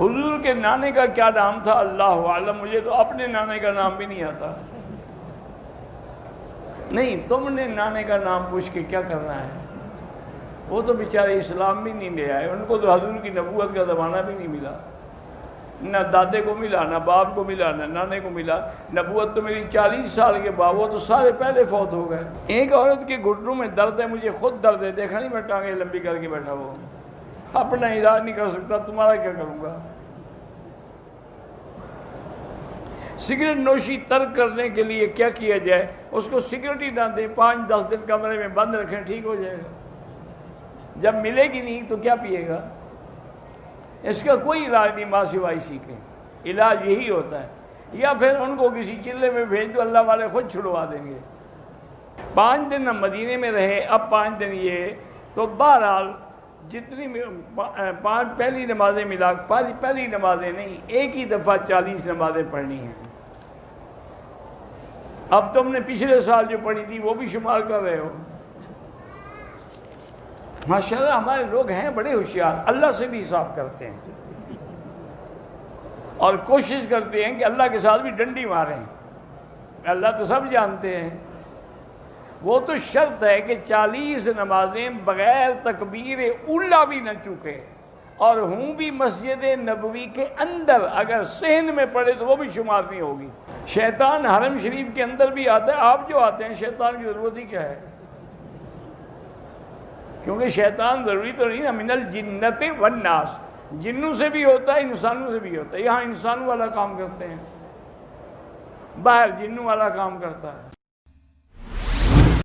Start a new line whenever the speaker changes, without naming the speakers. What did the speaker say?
حضور کے نانے کا کیا نام تھا اللہ عالم، مجھے تو اپنے نانے کا نام بھی نہیں آتا۔ نہیں، تم نے نانے کا نام پوچھ کے کیا کرنا ہے؟ وہ تو بیچارے اسلام بھی نہیں لے آئے، ان کو تو حضور کی نبوت کا زمانہ بھی نہیں ملا، نہ دادے کو ملا، نہ باپ کو ملا، نہ نانے کو ملا۔ نبوت تو میری 40 سال کے بعد، وہ تو سارے پہلے فوت ہو گئے۔ ایک عورت کے گھٹنوں میں درد ہے، مجھے خود درد ہے، دیکھا نہیں میں ٹانگیں لمبی کر کے بیٹھا ہوا ہوں، اپنا علاج نہیں کر سکتا، تمہارا کیا کروں گا؟ سگریٹ نوشی ترک کرنے کے لیے کیا کیا جائے؟ اس کو سگریٹ ہی نہ دیں، 5-10 دن کمرے میں بند رکھیں، ٹھیک ہو جائے گا۔ جب ملے گی نہیں تو کیا پیے گا؟ اس کا کوئی علاج نہیں ماں سوائے اسی کے، علاج یہی ہوتا ہے۔ یا پھر ان کو کسی چلے میں بھیج دو، اللہ والے خود چھڑوا دیں گے۔ 5 دن ہم مدینے میں رہے، اب 5 دن یہ، تو بہرحال جتنی پہلی نمازیں ملا، پہلی نمازیں نہیں، ایک ہی دفعہ 40 نمازیں پڑھنی ہیں۔ اب تم نے پچھلے سال جو پڑھی تھی وہ بھی شمار کر رہے ہو۔ ماشاءاللہ ہمارے لوگ ہیں بڑے ہوشیار، اللہ سے بھی حساب کرتے ہیں اور کوشش کرتے ہیں کہ اللہ کے ساتھ بھی ڈنڈی ماریں۔ اللہ تو سب جانتے ہیں، وہ تو شرط ہے کہ 40 نمازیں بغیر تکبیر اولا بھی نہ چکے، اور ہوں بھی مسجد نبوی کے اندر، اگر صحن میں پڑے تو وہ بھی شمار نہیں ہوگی۔ شیطان حرم شریف کے اندر بھی آتا ہے، آپ جو آتے ہیں شیطان کی ضرورت ہی کیا ہے؟ کیونکہ شیطان ضروری تو نہیں نا، من الجنت والناس، جنوں سے بھی ہوتا ہے انسانوں سے بھی ہوتا ہے۔ یہاں انسانوں والا کام کرتے ہیں، باہر جنوں والا کام کرتا ہے۔